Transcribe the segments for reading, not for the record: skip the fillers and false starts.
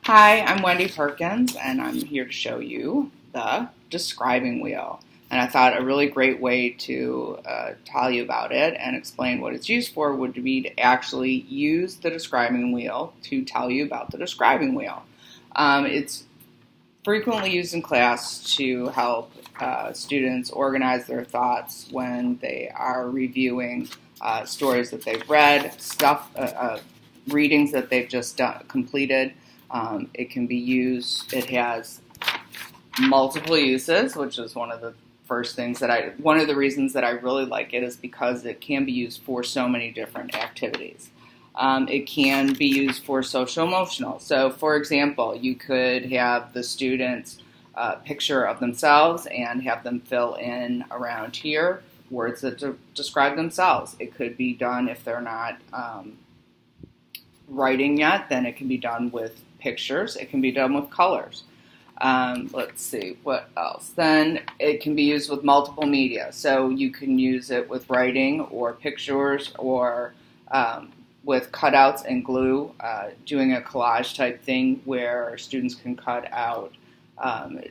Hi, I'm Wendy Perkins, and I'm here to show you the describing wheel. And I thought a really great way to tell you about it and explain what it's used for would be to actually use the describing wheel to tell you about the describing wheel. It's frequently used in class to help students organize their thoughts when they are reviewing stories that they've read, readings that they've just completed. It can be used, it has multiple uses, which is one of the reasons that I really like it is because it can be used for so many different activities. It can be used for social-emotional. So, for example, you could have the students picture of themselves and have them fill in around here words that describe themselves. It could be done if they're not writing yet, then it can be done with pictures. It can be done with colors. Let's see, what else? Then it can be used with multiple media. So you can use it with writing or pictures or with cutouts and glue, doing a collage type thing where students can cut out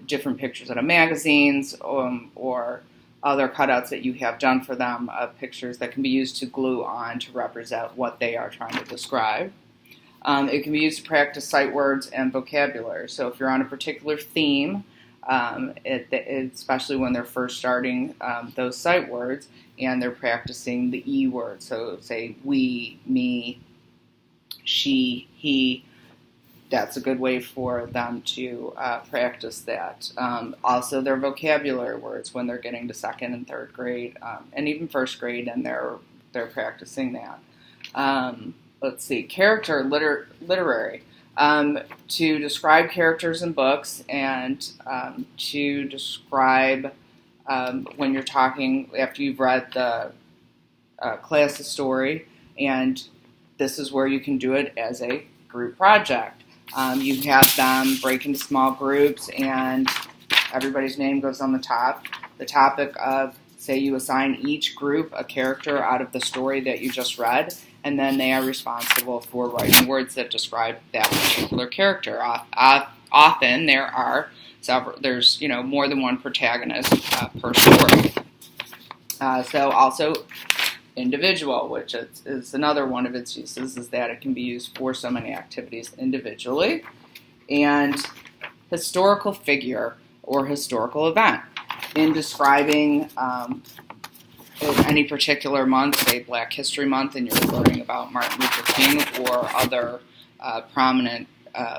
different pictures out of magazines or other cutouts that you have done for them of pictures that can be used to glue on to represent what they are trying to describe. It can be used to practice sight words and vocabulary. So if you're on a particular theme, especially when they're first starting those sight words and they're practicing the E word, so say we, me, she, he, that's a good way for them to practice that. Also their vocabulary words when they're getting to second and third grade and even first grade and they're practicing that. Let's see, character literary, to describe characters in books and to describe when you're talking after you've read the class's story, and this is where you can do it as a group project. You have them break into small groups and everybody's name goes on the top. The topic of, say you assign each group a character out of the story that you just read, and then they are responsible for writing words that describe that particular character. Often there's more than one protagonist per story. So also individual, which is another one of its uses, is that it can be used for so many activities individually. And historical figure or historical event in describing any particular month, say Black History Month, and you're learning about Martin Luther King or other prominent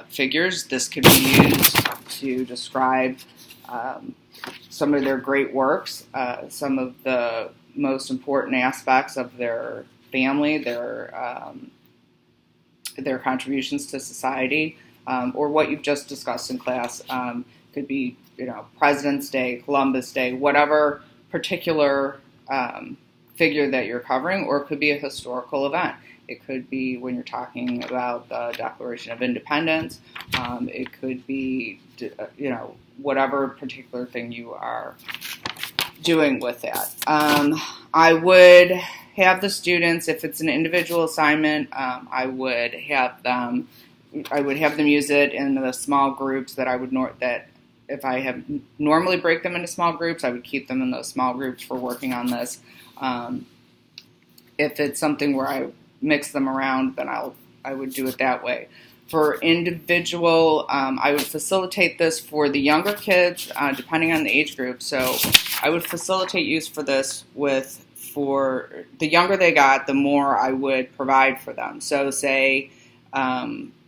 figures. This could be used to describe some of their great works, some of the most important aspects of their family, their contributions to society, or what you've just discussed in class. Could be, President's Day, Columbus Day, whatever particular figure that you're covering, or it could be a historical event. It could be when you're talking about the Declaration of Independence. It could be, whatever particular thing you are doing with that. I would have the students, if it's an individual assignment, I would have them use it in the small groups that if I have normally break them into small groups, I would keep them in those small groups for working on this. If it's something where I mix them around, then I would do it that way. For individual, I would facilitate this for the younger kids, depending on the age group. So I would facilitate use for this for the younger they got, the more I would provide for them. So say,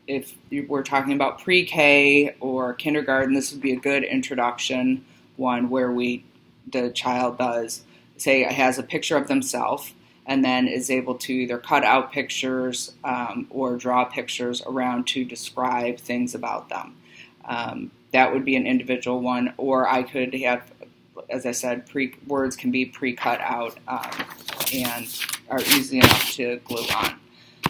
if we're talking about pre-K or kindergarten, this would be a good introduction one where the child has a picture of themselves and then is able to either cut out pictures or draw pictures around to describe things about them. That would be an individual one, or I could have, as I said, words can be pre-cut out and are easy enough to glue on.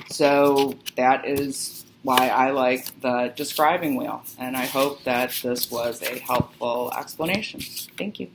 So that is why I like the describing wheel, and I hope that this was a helpful explanation. Thank you.